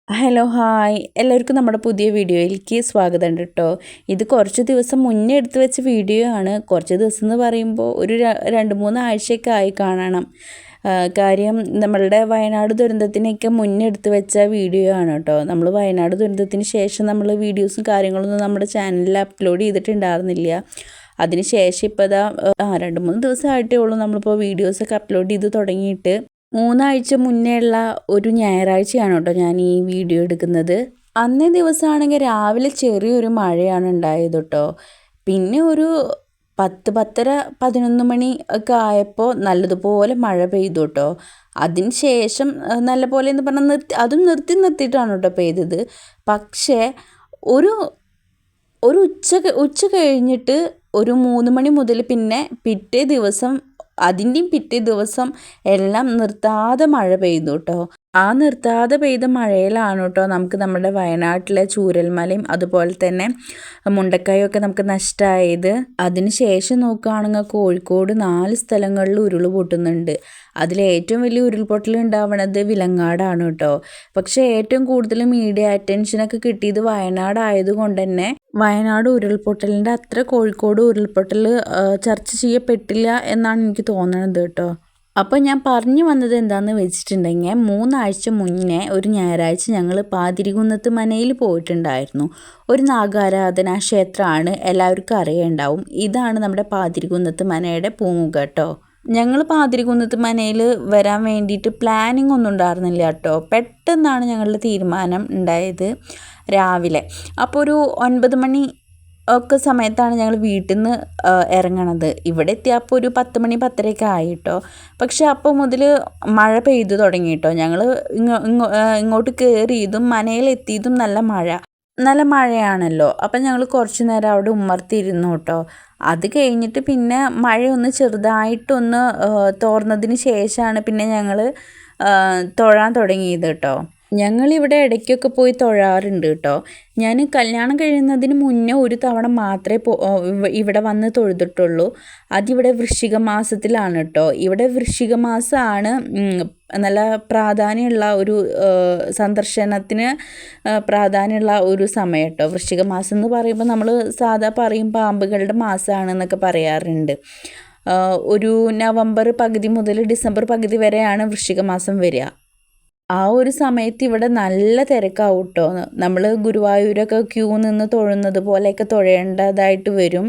Hello hi എല്ലാവർക്കും നമ്മുടെ പുതിയ വീഡിയോയിലേക്ക് സ്വാഗതം കേട്ടോ. ഇത് കുറച്ച് ദിവസം മുന്നേ എടുത്തു വെച്ച വീഡിയോ ആണ്. കുറച്ച് ദിവസം എന്ന് പറയുമ്പോൾ ഒരു 2-3 ആഴ്ചയൊക്കെ ആയി കാണണം. കാര്യം നമ്മളുടെ വയനാട് ദുരന്തത്തിനൊക്കെ മുന്നേ എടുത്തു വെച്ച വീഡിയോ ആണ് കേട്ടോ. നമ്മൾ വയനാട് ദുരന്തത്തിന് ശേഷം നമ്മൾ വീഡിയോസും കാര്യങ്ങളൊന്നും നമ്മുടെ ചാനലിൽ അപ്ലോഡ് ചെയ്തിട്ടുണ്ടായിരുന്നില്ല. അതിന് ശേഷം ഇപ്പോൾ ഇതാ 2-3 ദിവസമായിട്ടേ ഉള്ളൂ നമ്മളിപ്പോൾ വീഡിയോസൊക്കെ അപ്ലോഡ് ചെയ്ത് തുടങ്ങിയിട്ട്. 3 ആഴ്ച മുന്നേ ഉള്ള ഒരു ഞായറാഴ്ചയാണ് കേട്ടോ ഞാൻ ഈ വീഡിയോ എടുക്കുന്നത്. അന്നേ ദിവസമാണെങ്കിൽ രാവിലെ ചെറിയൊരു മഴയാണ് ഉണ്ടായത് കേട്ടോ. പിന്നെ ഒരു 10-10:30 11 മണി ഒക്കെ ആയപ്പോൾ നല്ലതുപോലെ മഴ പെയ്തു കേട്ടോ. അതിന് ശേഷം നല്ലപോലെ എന്ന് പറഞ്ഞാൽ അതും നിർത്തിയിട്ടാണ് കേട്ടോ പെയ്തത്. പക്ഷേ ഒരു ഒരു ഉച്ച കഴിഞ്ഞിട്ട് ഒരു 3 മണി മുതൽ പിന്നെ അതിൻ്റെയും പിറ്റേ ദിവസം എല്ലാം നിർത്താതെ മഴ പെയ്തു കേട്ടോ. ആ നിർത്താതെ പെയ്ത മഴയിലാണ് കേട്ടോ നമുക്ക് നമ്മുടെ വയനാട്ടിലെ ചൂരൽമലയും അതുപോലെ തന്നെ മുണ്ടക്കൈയൊക്കെ നമുക്ക് നഷ്ടമായത്. അതിന് ശേഷം നോക്കുകയാണെങ്കിൽ കോഴിക്കോട് 4 സ്ഥലങ്ങളിൽ ഉരുൾ പൊട്ടുന്നുണ്ട്. അതിലേറ്റവും വലിയ ഉരുൾപൊട്ടൽ ഉണ്ടാവുന്നത് വിലങ്ങാടാണ് കേട്ടോ. പക്ഷേ ഏറ്റവും കൂടുതൽ മീഡിയ അറ്റൻഷനൊക്കെ കിട്ടിയത് വയനാട് ആയതുകൊണ്ട് തന്നെ വയനാട് ഉരുൾപൊട്ടലിൻ്റെ അത്ര കോഴിക്കോട് ഉരുൾപൊട്ടൽ ചർച്ച ചെയ്യപ്പെട്ടില്ല എന്നാണ് എനിക്ക് തോന്നുന്നത് കേട്ടോ. അപ്പോൾ ഞാൻ പറഞ്ഞു വന്നത് എന്താണെന്ന് വെച്ചിട്ടുണ്ടെങ്കിൽ 3 ആഴ്ച മുന്നേ ഒരു ഞായറാഴ്ച ഞങ്ങൾ പാതിരികുന്നത്ത് മനയിൽ പോയിട്ടുണ്ടായിരുന്നു. ഒരു നാഗാരാധനാ ക്ഷേത്രമാണ്, എല്ലാവർക്കും അറിയുണ്ടാവും. ഇതാണ് നമ്മുടെ പാതിരികുന്നത്ത് മനയുടെ പൂമുഖം കേട്ടോ. ഞങ്ങൾ പാതിരികുന്നത്ത് മനയിൽ വരാൻ വേണ്ടിയിട്ട് പ്ലാനിങ് ഒന്നും ഉണ്ടായിരുന്നില്ല കേട്ടോ. പെട്ടെന്നാണ് ഞങ്ങളുടെ തീരുമാനം ഉണ്ടായത് രാവിലെ. അപ്പോൾ ഒരു 9 മണി ഒക്കെ സമയത്താണ് ഞങ്ങൾ വീട്ടിൽ നിന്ന് ഇറങ്ങണത്. ഇവിടെ എത്തിയപ്പോൾ ഒരു 10 മണി 10:30 ആയി കേട്ടോ. പക്ഷെ അപ്പോൾ മുതൽ മഴ പെയ്തു തുടങ്ങി കേട്ടോ. ഞങ്ങൾ ഇങ്ങോട്ട് കയറിയതും മനയിലെത്തിയതും നല്ല മഴയാണല്ലോ. അപ്പം ഞങ്ങൾ കുറച്ച് നേരം അവിടെ ഉമ്മർത്തിരുന്നു കേട്ടോ. അത് കഴിഞ്ഞിട്ട് പിന്നെ മഴയൊന്ന് ചെറുതായിട്ടൊന്ന് തോർന്നതിന് ശേഷമാണ് പിന്നെ ഞങ്ങൾ തൊഴാൻ തുടങ്ങിയത് കേട്ടോ. ഞങ്ങളിവിടെ ഇടയ്ക്കൊക്കെ പോയി തൊഴാറുണ്ട് കേട്ടോ. ഞാൻ കല്യാണം കഴിയുന്നതിന് മുന്നേ ഒരു തവണ മാത്രമേ ഇവിടെ വന്ന് തൊഴുതിട്ടുള്ളൂ. അതിവിടെ വൃശ്ചിക മാസത്തിലാണ് കേട്ടോ. ഇവിടെ വൃശ്ചിക മാസമാണ് നല്ല പ്രാധാന്യമുള്ള ഒരു സന്ദർശനത്തിന് പ്രാധാന്യമുള്ള ഒരു സമയം കേട്ടോ. വൃശ്ചിക മാസം എന്ന് പറയുമ്പോൾ നമ്മൾ സാധാ പറയും പാമ്പുകളുടെ മാസമാണെന്നൊക്കെ പറയാറുണ്ട്. ഒരു നവംബർ പകുതി മുതൽ ഡിസംബർ പകുതി വരെയാണ് വൃശ്ചിക മാസം വരിക. ആ ഒരു സമയത്ത് ഇവിടെ നല്ല തിരക്കാവും കേട്ടോ. നമ്മൾ ഗുരുവായൂരൊക്കെ ക്യൂ നിന്ന് തൊഴുന്നത് പോലെയൊക്കെ തൊഴേണ്ടതായിട്ട് വരും.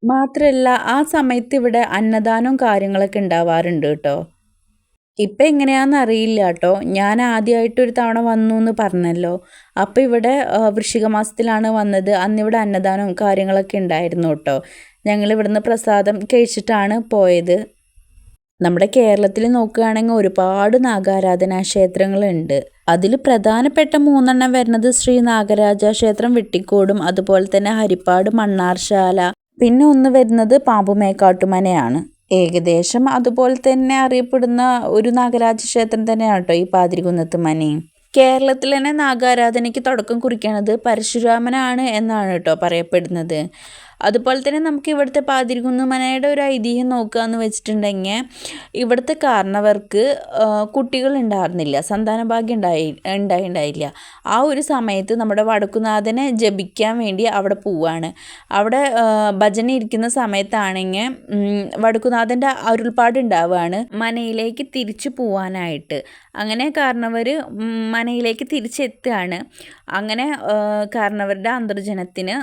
മാത്രമല്ല ആ സമയത്ത് ഇവിടെ അന്നദാനവും കാര്യങ്ങളൊക്കെ ഉണ്ടാവാറുണ്ട് കേട്ടോ. ഇപ്പം എങ്ങനെയാണെന്ന് അറിയില്ല കേട്ടോ. ഞാൻ ആദ്യമായിട്ടൊരു തവണ വന്നു എന്ന് പറഞ്ഞല്ലോ. അപ്പോൾ ഇവിടെ വൃശ്ചിക മാസത്തിലാണ് വന്നത്. അന്നിവിടെ അന്നദാനവും കാര്യങ്ങളൊക്കെ ഉണ്ടായിരുന്നു കേട്ടോ. ഞങ്ങൾ ഇവിടുന്ന് പ്രസാദം കഴിച്ചിട്ടാണ് പോയത്. നമ്മുടെ കേരളത്തിൽ നോക്കുകയാണെങ്കിൽ ഒരുപാട് നാഗാരാധനാ ക്ഷേത്രങ്ങളുണ്ട്. അതിൽ പ്രധാനപ്പെട്ട 3 വരുന്നത് ശ്രീ നാഗരാജ ക്ഷേത്രം വെട്ടിക്കോടും അതുപോലെ തന്നെ ഹരിപ്പാട് മണ്ണാർശാല, പിന്നെ ഒന്ന് വരുന്നത് പാമ്പുമേക്കാട്ടുമനയാണ്. ഏകദേശം അതുപോലെ തന്നെ അറിയപ്പെടുന്ന ഒരു നാഗരാജ ക്ഷേത്രം തന്നെയാണ് കേട്ടോ ഈ പാതിരികുന്നത്ത് മനയും. കേരളത്തിൽ തന്നെ നാഗാരാധനയ്ക്ക് തുടക്കം കുറിക്കുന്നത് പരശുരാമനാണ് എന്നാണ് കേട്ടോ പറയപ്പെടുന്നത്. അതുപോലെ തന്നെ നമുക്ക് ഇവിടുത്തെ പാതിരികുന്ന് മനയുടെ ഒരു ഐതിഹ്യം നോക്കുകയെന്ന് വെച്ചിട്ടുണ്ടെങ്കിൽ ഇവിടുത്തെ കാരണവർക്ക് കുട്ടികൾ ഉണ്ടായിരുന്നില്ല, സന്താനഭാഗ്യം ഉണ്ടായില്ല. ആ ഒരു സമയത്ത് നമ്മുടെ വടക്കുനാഥനെ ജപിക്കാൻ വേണ്ടി അവിടെ പോവുകയാണ്. അവിടെ ഭജന ഇരിക്കുന്ന സമയത്താണെങ്കിൽ വടക്കുനാഥൻ്റെ അരുൾപ്പാട് ഉണ്ടാവുകയാണ് മനയിലേക്ക് തിരിച്ചു പോവാനായിട്ട്. അങ്ങനെ കാരണവർ മനയിലേക്ക് തിരിച്ചെത്തുകയാണ്. അങ്ങനെ കാരണവരുടെ അന്തർജനത്തിന്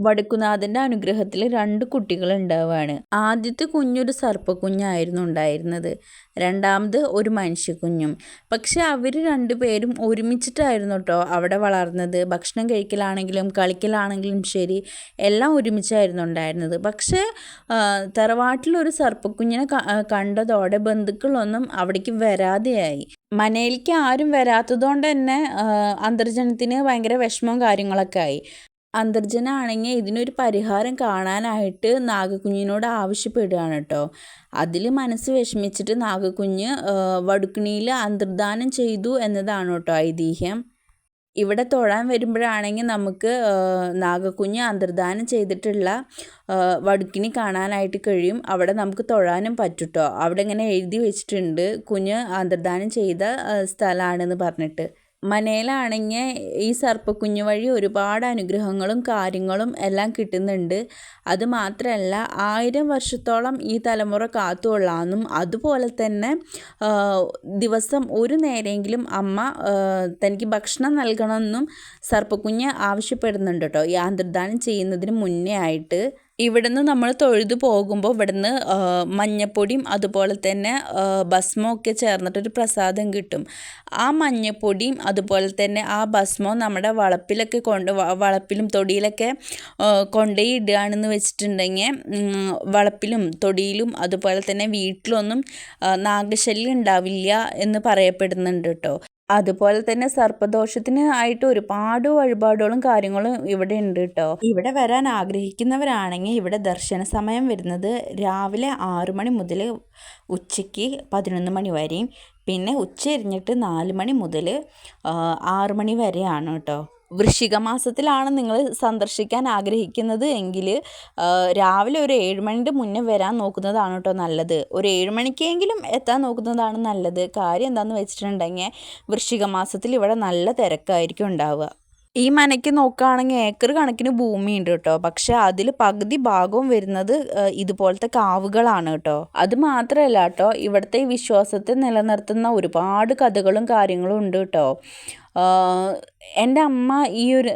വടക്കുനാഥൻ്റെ അനുഗ്രഹത്തിൽ 2 കുട്ടികൾ ഉണ്ടാവുകയാണ്. ആദ്യത്തെ കുഞ്ഞൊരു സർപ്പക്കുഞ്ഞായിരുന്നു ഉണ്ടായിരുന്നത്, രണ്ടാമത് ഒരു മനുഷ്യക്കുഞ്ഞും. പക്ഷെ അവർ 2 പേരും ഒരുമിച്ചിട്ടായിരുന്നു കേട്ടോ അവിടെ വളർന്നത്. ഭക്ഷണം കഴിക്കലാണെങ്കിലും കളിക്കലാണെങ്കിലും ശരി എല്ലാം ഒരുമിച്ചായിരുന്നു ഉണ്ടായിരുന്നത്. പക്ഷേ തറവാട്ടിലൊരു സർപ്പക്കുഞ്ഞിനെ കണ്ടതോടെ ബന്ധുക്കളൊന്നും അവിടേക്ക് വരാതെയായി. മനയിലേക്ക് ആരും വരാത്തതുകൊണ്ട് തന്നെ അന്തർജനത്തിന് ഭയങ്കര വിഷമവും കാര്യങ്ങളൊക്കെ ആയി. അന്തർജനാണെങ്കിൽ ഇതിനൊരു പരിഹാരം കാണാനായിട്ട് നാഗക്കുഞ്ഞിനോട് ആവശ്യപ്പെടുകയാണ് കേട്ടോ. അതിൽ മനസ്സ് വിഷമിച്ചിട്ട് നാഗക്കുഞ്ഞ് വടുക്കിണിയിൽ അന്തർദാനം ചെയ്തു എന്നതാണ് കേട്ടോ ഐതിഹ്യം. ഇവിടെ തൊഴാൻ വരുമ്പോഴാണെങ്കിൽ നമുക്ക് നാഗക്കുഞ്ഞ് അന്തർദാനം ചെയ്തിട്ടുള്ള വടുക്കിനി കാണാനായിട്ട് കഴിയും. അവിടെ നമുക്ക് തൊഴാനും പറ്റും കേട്ടോ. അവിടെ ഇങ്ങനെ എഴുതി വെച്ചിട്ടുണ്ട് കുഞ്ഞ് അന്തർദാനം ചെയ്ത സ്ഥലമാണെന്ന് പറഞ്ഞിട്ട്. മനയിലാണെങ്കിൽ ഈ സർപ്പക്കുഞ്ഞു വഴി ഒരുപാട് അനുഗ്രഹങ്ങളും കാര്യങ്ങളും എല്ലാം കിട്ടുന്നുണ്ട്. അതുമാത്രമല്ല 1000 വർഷത്തോളം ഈ തലമുറ കാത്തുകൊള്ളാമെന്നും അതുപോലെ തന്നെ ദിവസം ഒരു നേരമെങ്കിലും അമ്മ തനിക്ക് ഭക്ഷണം നൽകണമെന്നും സർപ്പക്കുഞ്ഞ് ആവശ്യപ്പെടുന്നുണ്ട് കേട്ടോ, ഈ അന്തർദാനം ചെയ്യുന്നതിന് മുന്നേ ആയിട്ട്. ഇവിടുന്ന് നമ്മൾ തൊഴുതു പോകുമ്പോൾ ഇവിടുന്ന് മഞ്ഞപ്പൊടിയും അതുപോലെ തന്നെ ഭസ്മമൊക്കെ ചേർന്നിട്ടൊരു പ്രസാദം കിട്ടും. ആ മഞ്ഞപ്പൊടിയും അതുപോലെ തന്നെ ആ ഭസ്മവും നമ്മുടെ വളപ്പിലൊക്കെ വളപ്പിലും തൊടിയിലൊക്കെ കൊണ്ടുപോയി ഇടുകയാണെന്ന് വെച്ചിട്ടുണ്ടെങ്കിൽ വളപ്പിലും തൊടിയിലും അതുപോലെ തന്നെ വീട്ടിലൊന്നും നാഗശല്യം ഉണ്ടാവില്ല എന്ന് പറയപ്പെടുന്നുണ്ട് കേട്ടോ. അതുപോലെ തന്നെ സർപ്പദോഷത്തിന് ആയിട്ട് ഒരുപാട് വഴിപാടുകളും കാര്യങ്ങളും ഇവിടെ ഉണ്ട് കേട്ടോ. ഇവിടെ വരാൻ ആഗ്രഹിക്കുന്നവരാണെങ്കിൽ ഇവിടെ ദർശന സമയം വരുന്നത് രാവിലെ 6 മണി മുതൽ ഉച്ചയ്ക്ക് 11 മണി വരെയും പിന്നെ ഉച്ചരിഞ്ഞിട്ട് 4 മണി മുതൽ 6 മണി വരെയാണ് കേട്ടോ. വൃശ്ചിക മാസത്തിലാണ് നിങ്ങൾ സന്ദർശിക്കാൻ ആഗ്രഹിക്കുന്നത് എങ്കിൽ രാവിലെ ഒരു 7 മണിൻ്റെ മുന്നേ വരാൻ നോക്കുന്നതാണ് കേട്ടോ നല്ലത്. ഒരു 7 മണിക്കെങ്കിലും എത്താൻ നോക്കുന്നതാണ് നല്ലത്. കാര്യം എന്താണെന്ന് വെച്ചിട്ടുണ്ടെങ്കിൽ വൃശ്ചിക മാസത്തിൽ ഇവിടെ നല്ല തിരക്കായിരിക്കും ഉണ്ടാവുക. ഈ മനയ്ക്ക് നോക്കുകയാണെങ്കിൽ ഏക്കർ കണക്കിന് ഭൂമിയുണ്ട് കേട്ടോ. പക്ഷെ അതിൽ പകുതി ഭാഗവും വരുന്നത് ഇതുപോലത്തെ കാവുകളാണ് കേട്ടോ. അത് മാത്രമല്ല കേട്ടോ, ഇവിടുത്തെ ഈ വിശ്വാസത്തെ നിലനിർത്തുന്ന ഒരുപാട് കഥകളും കാര്യങ്ങളും ഉണ്ട് കേട്ടോ. എൻ്റെ അമ്മ ഈ ഒരു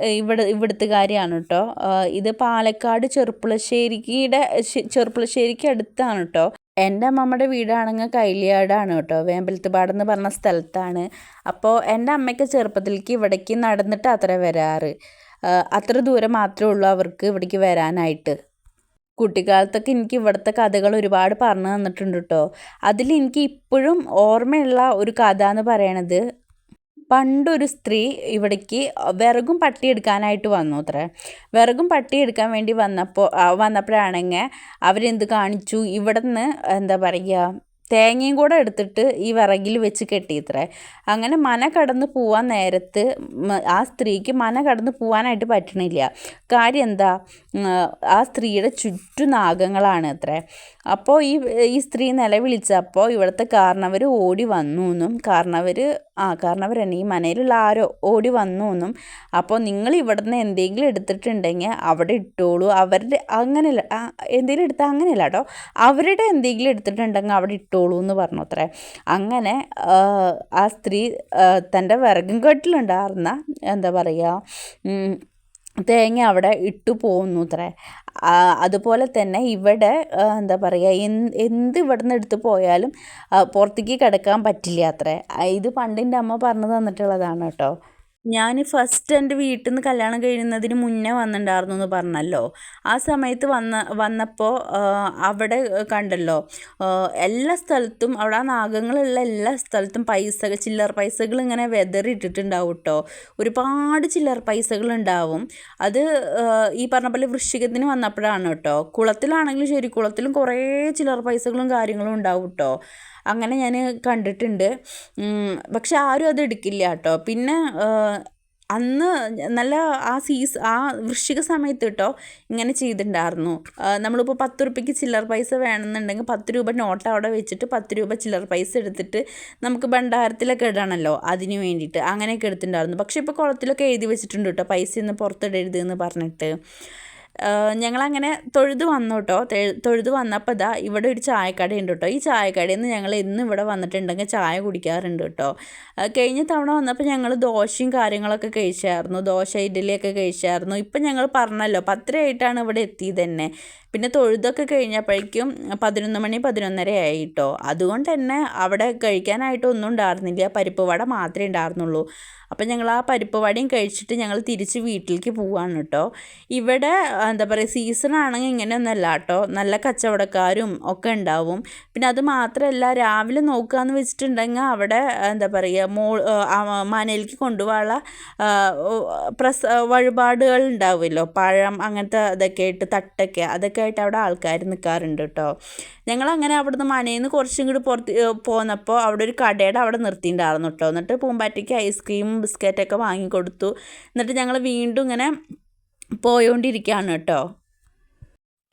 ഇവിടുത്തുകാരിയാണ് കേട്ടോ. ഇത് പാലക്കാട് ചെറുപ്പുളശ്ശേരിക്ക് അടുത്താണ് കേട്ടോ. എൻ്റെ അമ്മമ്മയുടെ വീടാണെങ്കിൽ കൈലിയാടാണ് കേട്ടോ, വേമ്പലത്തുപാട് എന്ന് പറഞ്ഞ സ്ഥലത്താണ്. അപ്പോൾ എൻ്റെ അമ്മയ്ക്ക് ചെറുപ്പത്തിലേക്ക് ഇവിടേക്ക് നടന്നിട്ട് അത്ര വരാറ്. അത്ര ദൂരം മാത്രമേ ഉള്ളൂ അവർക്ക് ഇവിടേക്ക് വരാനായിട്ട്. കുട്ടിക്കാലത്തൊക്കെ എനിക്ക് ഇവിടുത്തെ കഥകൾ ഒരുപാട് പറഞ്ഞു തന്നിട്ടുണ്ട് കേട്ടോ. അതിൽ എനിക്ക് ഇപ്പോഴും ഓർമ്മയുള്ള ഒരു കഥ എന്ന് പറയണത്, പണ്ടൊരു സ്ത്രീ ഇവിടേക്ക് വിറകും പട്ടി എടുക്കാനായിട്ട് വന്നു അത്രേ. വിറകും പട്ടി എടുക്കാൻ വേണ്ടി വന്നപ്പോഴാണെങ്കിൽ അവരെന്ത് കാണിച്ചു, ഇവിടെ നിന്ന് എന്താ പറയുക, തേങ്ങയും കൂടെ എടുത്തിട്ട് ഈ വിറകിൽ വെച്ച് കെട്ടിയത്രേ. അങ്ങനെ മന കടന്ന് പോവാൻ നേരത്ത് ആ സ്ത്രീക്ക് മന കടന്ന് പോവാനായിട്ട് പറ്റണില്ല. കാര്യം എന്താ, ആ സ്ത്രീയുടെ ചുറ്റും നാഗങ്ങളാണ് അത്രേ. അപ്പോൾ ഈ സ്ത്രീ നിലവിളിച്ചപ്പോൾ ഇവിടുത്തെ കാരണവർ ഓടി വന്നു എന്നും കാരണവർ തന്നെ ഈ മനയിലുള്ള ആരോ ഓടി വന്നു എന്നും, അപ്പോൾ നിങ്ങൾ ഇവിടെ നിന്ന് എന്തെങ്കിലും എടുത്തിട്ടുണ്ടെങ്കിൽ അവിടെ ഇട്ടോളൂ, അവരുടെ അങ്ങനെയല്ല എന്തെങ്കിലും എടുത്താൽ അങ്ങനെയല്ല കേട്ടോ, അവരുടെ എന്തെങ്കിലും എടുത്തിട്ടുണ്ടെങ്കിൽ അവിടെ ഇട്ടോളൂ എന്ന് പറഞ്ഞു അത്രേ. അങ്ങനെ ആ സ്ത്രീ തൻ്റെ വിറകും കെട്ടിലുണ്ടായിരുന്ന എന്താ പറയുക തേങ്ങ അവിടെ ഇട്ടു പോകുന്നു അത്രേ. അതുപോലെ തന്നെ ഇവിടെ എന്താ പറയുക, എന്ത് ഇവിടെ നിന്ന് എടുത്ത് പോയാലും പുറത്തേക്ക് കിടക്കാൻ പറ്റില്ല അത്രേ. ഇത് പണ്ടിൻ്റെ അമ്മ പറഞ്ഞു തന്നിട്ടുള്ളതാണ് കേട്ടോ. ഞാൻ ഫസ്റ്റ് എൻ്റെ വീട്ടിൽ നിന്ന് കല്യാണം കഴിയുന്നതിന് മുന്നേ വന്നിട്ടുണ്ടായിരുന്നു എന്ന് പറഞ്ഞല്ലോ. ആ സമയത്ത് വന്നപ്പോൾ അവിടെ കണ്ടല്ലോ എല്ലാ സ്ഥലത്തും, അവിടെ ആ നാഗങ്ങളുള്ള എല്ലാ സ്ഥലത്തും ചില്ലറ പൈസകൾ ഇങ്ങനെ വെതറിയിട്ടിട്ടുണ്ടാവും കേട്ടോ. ഒരുപാട് ചില്ലറ പൈസകളുണ്ടാവും. അത് ഈ പറഞ്ഞ പോലെ വൃശ്ചികത്തിന് വന്നപ്പോഴാണ് കേട്ടോ. കുളത്തിലാണെങ്കിലും ശരി, കുളത്തിലും കുറേ ചില്ലറ പൈസകളും കാര്യങ്ങളും ഉണ്ടാവും കേട്ടോ. അങ്ങനെ ഞാൻ കണ്ടിട്ടുണ്ട്. പക്ഷെ ആരും അത് എടുക്കില്ല കേട്ടോ. പിന്നെ അന്ന് നല്ല ആ വൃശ്ചിക സമയത്ത് കേട്ടോ ഇങ്ങനെ ചെയ്തിട്ടുണ്ടായിരുന്നു. നമ്മളിപ്പോൾ 10 രൂപയ്ക്ക് ചില്ലറ പൈസ വേണമെന്നുണ്ടെങ്കിൽ 10 രൂപ നോട്ട് അവിടെ വെച്ചിട്ട് 10 രൂപ ചില്ലറ പൈസ എടുത്തിട്ട് നമുക്ക് ഭണ്ഡാരത്തിലൊക്കെ ഇടണമല്ലോ, അതിന് വേണ്ടിയിട്ട് അങ്ങനെയൊക്കെ എടുത്തിട്ടുണ്ടായിരുന്നു. പക്ഷേ ഇപ്പോൾ കുളത്തിലൊക്കെ എഴുതി വെച്ചിട്ടുണ്ട് കേട്ടോ, പൈസയൊന്നും പുറത്തിടരുത് എന്ന് പറഞ്ഞിട്ട്. ഞങ്ങളങ്ങനെ തൊഴുത് വന്നു കേട്ടോ. തൊഴുത് വന്നപ്പോൾ ഇവിടെ ഒരു ചായക്കടയുണ്ട് കേട്ടോ. ഈ ചായക്കടയിൽ നിന്ന് ഞങ്ങൾ എന്നും ഇവിടെ വന്നിട്ടുണ്ടെങ്കിൽ ചായ കുടിക്കാറുണ്ട് കേട്ടോ. കഴിഞ്ഞ തവണ വന്നപ്പോൾ ഞങ്ങൾ ദോശയും കാര്യങ്ങളൊക്കെ കഴിച്ചായിരുന്നു, ദോശ ഇഡ്ഡലിയൊക്കെ കഴിച്ചായിരുന്നു. ഇപ്പം ഞങ്ങൾ പറഞ്ഞല്ലോ 10 ആയിട്ടാണ് ഇവിടെ എത്തിയത് തന്നെ. പിന്നെ തൊഴുതൊക്കെ കഴിഞ്ഞപ്പോഴേക്കും 11 മണി 11:30 ആയി കേട്ടോ. അതുകൊണ്ട് തന്നെ അവിടെ കഴിക്കാനായിട്ടൊന്നും ഉണ്ടായിരുന്നില്ല, പരിപ്പ് വട മാത്രമേ ഉണ്ടായിരുന്നുള്ളൂ. അപ്പം ഞങ്ങൾ ആ പരിപ്പ് വടയും കഴിച്ചിട്ട് ഞങ്ങൾ തിരിച്ച് വീട്ടിലേക്ക് പോവാണ് കേട്ടോ. ഇവിടെ എന്താ പറയുക, സീസൺ ആണെങ്കിൽ ഇങ്ങനെയൊന്നുമല്ല കേട്ടോ, നല്ല കച്ചവടക്കാരും ഒക്കെ ഉണ്ടാവും. പിന്നെ അത് മാത്രമല്ല, രാവിലെ നോക്കുകയെന്ന് വെച്ചിട്ടുണ്ടെങ്കിൽ അവിടെ എന്താ പറയുക, മനയിലേക്ക് കൊണ്ടുപോകാനുള്ള വഴിപാടുകൾ ഉണ്ടാവുമല്ലോ, പഴം അങ്ങനത്തെ അതൊക്കെ ആയിട്ട്, തട്ടൊക്കെ അതൊക്കെ ആയിട്ട് അവിടെ ആൾക്കാർ നിൽക്കാറുണ്ട് കേട്ടോ. ഞങ്ങളങ്ങനെ അവിടുന്ന് മനയിൽ നിന്ന് കുറച്ചും കൂടി പുറത്ത് പോന്നപ്പോൾ അവിടെ ഒരു കടയുടെ അവിടെ നിർത്തിയിട്ടുണ്ടായിരുന്നു കേട്ടോ. എന്നിട്ട് പൂമ്പാറ്റയ്ക്ക് ഐസ്ക്രീമും ബിസ്ക്കറ്റൊക്കെ വാങ്ങിക്കൊടുത്തു. എന്നിട്ട് ഞങ്ങൾ വീണ്ടും ഇങ്ങനെ പോയോണ്ടിരിക്കുകയാണ് കേട്ടോ.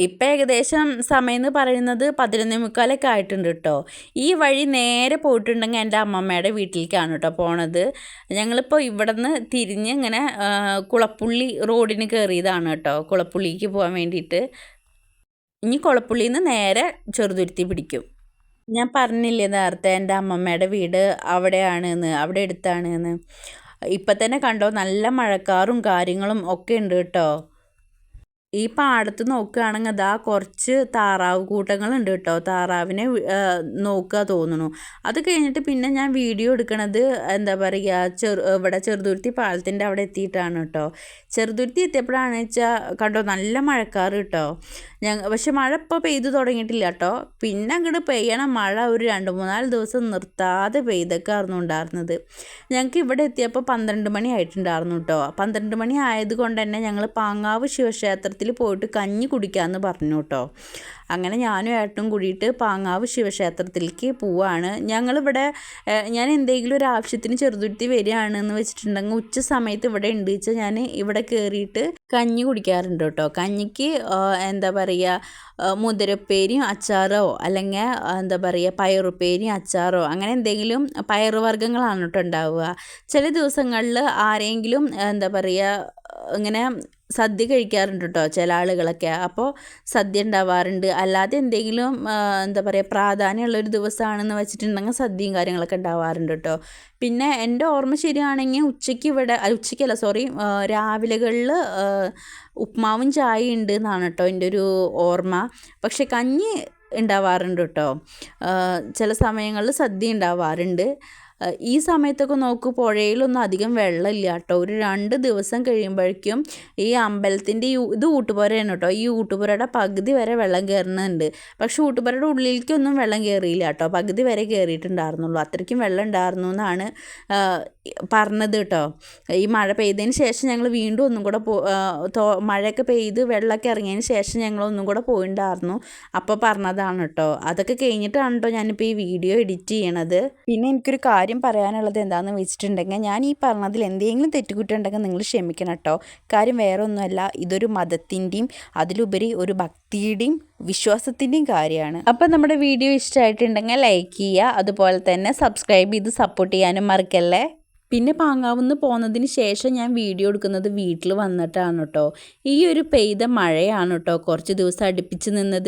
ഇപ്പം ഏകദേശം സമയം എന്ന് പറയുന്നത് 11:45 ആയിട്ടുണ്ട് കേട്ടോ. ഈ വഴി നേരെ പോയിട്ടുണ്ടെങ്കിൽ എൻ്റെ അമ്മമ്മയുടെ വീട്ടിലേക്കാണ് കേട്ടോ പോണത്. ഞങ്ങളിപ്പോൾ ഇവിടെ നിന്ന് തിരിഞ്ഞ് ഇങ്ങനെ കുളപ്പുള്ളി റോഡിന് കയറിയതാണ് കേട്ടോ, കുളപ്പുള്ളിക്ക് പോകാൻ വേണ്ടിയിട്ട്. ഇനി കുളപ്പുള്ളിയിൽ നിന്ന് നേരെ ചെറുതുരുത്തി പിടിക്കും. ഞാൻ പറഞ്ഞില്ലേ നേരത്തെ എൻ്റെ അമ്മമ്മയുടെ വീട് അവിടെയാണ് എന്ന്, അവിടെ അടുത്താണ് എന്ന്. ഇപ്പം തന്നെ കണ്ടോ, നല്ല മഴക്കാറും കാര്യങ്ങളും ഒക്കെ ഉണ്ട് കേട്ടോ. ഈ പാടത്ത് നോക്കുകയാണെങ്കിൽ അതാ കുറച്ച് താറാവ് കൂട്ടങ്ങളുണ്ട് കേട്ടോ. താറാവിനെ നോക്കുക തോന്നുന്നു. അത് കഴിഞ്ഞിട്ട് പിന്നെ ഞാൻ വീഡിയോ എടുക്കണത് എന്താ പറയുക, ഇവിടെ ചെറുതുരുത്തി പാലത്തിൻ്റെ അവിടെ എത്തിയിട്ടാണ് കേട്ടോ. ചെറുതുരുത്തി എത്തിയപ്പോഴാണ് വെച്ചാൽ കണ്ടോ നല്ല മഴക്കാറ് കേട്ടോ. പക്ഷെ മഴ ഇപ്പോൾ പെയ്തു തുടങ്ങിയിട്ടില്ല കേട്ടോ. പിന്നെ അങ്ങോട്ട് പെയ്യണ മഴ ഒരു 2-3 ദിവസം നിർത്താതെ പെയ്തൊക്കെയായിരുന്നു ഉണ്ടായിരുന്നത്. ഞങ്ങൾക്ക് ഇവിടെ എത്തിയപ്പോൾ 12 മണി ആയിട്ടുണ്ടായിരുന്നു കേട്ടോ. 12 മണി ആയതുകൊണ്ട് തന്നെ ഞങ്ങൾ പാങ്ങാവ് ശിവക്ഷേത്രത്തിൽ പോയിട്ട് കഞ്ഞി കുടിക്കാമെന്ന് പറഞ്ഞു കേട്ടോ. അങ്ങനെ ഞാനും ഏട്ടനും കൂടിയിട്ട് പാങ്ങാവ് ശിവക്ഷേത്രത്തിലേക്ക് പോവാണ്. ഞങ്ങളിവിടെ ഞാൻ എന്തെങ്കിലും ഒരു ആവശ്യത്തിന് ചെറുതുരുത്തി വരികയാണെന്ന് വെച്ചിട്ടുണ്ടെങ്കിൽ ഉച്ച സമയത്ത് ഇവിടെ ഉണ്ട് വെച്ചാൽ ഞാൻ ഇവിടെ കയറിയിട്ട് കഞ്ഞി കുടിക്കാറുണ്ട് കേട്ടോ. കഞ്ഞിക്ക് എന്താ പറയുക, മുതിരപ്പേരിയും അച്ചാറോ അല്ലെങ്കിൽ എന്താ പറയുക പയറുപ്പേരിയും അച്ചാറോ അങ്ങനെ എന്തെങ്കിലും പയറുവർഗ്ഗങ്ങളാണ് കേട്ടോ ഉണ്ടാവുക. ചില ദിവസങ്ങളിൽ ആരെങ്കിലും എന്താ പറയുക ഇങ്ങനെ സദ്യ കഴിക്കാറുണ്ട് കേട്ടോ ചില ആളുകളൊക്കെ. അപ്പോൾ സദ്യ ഉണ്ടാവാറുണ്ട്. അല്ലാതെ എന്തെങ്കിലും എന്താ പറയുക പ്രാധാന്യമുള്ളൊരു ദിവസമാണെന്ന് വെച്ചിട്ടുണ്ടെങ്കിൽ സദ്യയും കാര്യങ്ങളൊക്കെ ഉണ്ടാവാറുണ്ട് കേട്ടോ. പിന്നെ എൻ്റെ ഓർമ്മ ശരിയാണെങ്കിൽ ഉച്ചയ്ക്ക് ഇവിടെ ഉച്ചയ്ക്കല്ല സോറി രാവിലെകളിൽ ഉപ്മാവും ചായയും ഉണ്ട് എന്നാണ് കേട്ടോ എൻ്റെ ഒരു ഓർമ്മ. പക്ഷെ കഞ്ഞി ഉണ്ടാവാറുണ്ട് കേട്ടോ. ചില സമയങ്ങളിൽ സദ്യ ഉണ്ടാവാറുണ്ട്. ഈ സമയത്തൊക്കെ നോക്കൂ, പുഴയിലൊന്നും അധികം വെള്ളമില്ല കേട്ടോ. ഒരു 2 ദിവസം കഴിയുമ്പോഴേക്കും ഈ അമ്പലത്തിൻ്റെ ഇത് ഊട്ടുപുരയാണ് കേട്ടോ. ഈ ഊട്ടുപുരയുടെ പകുതി വരെ വെള്ളം കയറുന്നുണ്ട്. പക്ഷേ ഊട്ടുപുരയുടെ ഉള്ളിലേക്കൊന്നും വെള്ളം കയറിയില്ല കേട്ടോ. പകുതി വരെ കയറിയിട്ടുണ്ടായിരുന്നുള്ളൂ. അത്രയ്ക്കും വെള്ളം ഉണ്ടായിരുന്നു എന്നാണ് പറഞ്ഞത് കേട്ടോ. ഈ മഴ പെയ്തതിന് ശേഷം ഞങ്ങൾ വീണ്ടും ഒന്നും കൂടെ മഴയൊക്കെ പെയ്ത് വെള്ളമൊക്കെ ഇറങ്ങിയതിന് ശേഷം ഞങ്ങൾ ഒന്നും കൂടെ പോയിട്ടുണ്ടായിരുന്നു. അപ്പോൾ പറഞ്ഞതാണ് കേട്ടോ. അതൊക്കെ കഴിഞ്ഞിട്ടാണ് കേട്ടോ ഞാനിപ്പോൾ ഈ വീഡിയോ എഡിറ്റ് ചെയ്യണത്. പിന്നെ എനിക്കൊരു കാര്യം പറയാനുള്ളത് എന്താണെന്ന് വെച്ചിട്ടുണ്ടെങ്കിൽ, ഞാൻ ഈ പറഞ്ഞതിൽ എന്തെങ്കിലും തെറ്റുകുറ്റുണ്ടെങ്കിൽ നിങ്ങൾ ക്ഷമിക്കണം കേട്ടോ. കാര്യം വേറെ ഒന്നുമല്ല, ഇതൊരു മതത്തിൻ്റെയും അതിലുപരി ഒരു ഭക്തിയുടെയും വിശ്വാസത്തിൻ്റെയും കാര്യമാണ്. അപ്പം നമ്മുടെ വീഡിയോ ഇഷ്ടമായിട്ടുണ്ടെങ്കിൽ ലൈക്ക് ചെയ്യുക, അതുപോലെ തന്നെ സബ്സ്ക്രൈബ് ചെയ്ത് സപ്പോർട്ട് ചെയ്യാനും മറക്കല്ലേ. പിന്നെ പാങ്ങാവുന്ന് പോകുന്നതിന് ശേഷം ഞാൻ വീഡിയോ എടുക്കുന്നത് വീട്ടിൽ വന്നിട്ടാണ് കേട്ടോ. ഈ ഒരു പെയ്ത മഴയാണ് കേട്ടോ കുറച്ച് ദിവസം അടുപ്പിച്ച് നിന്നത്.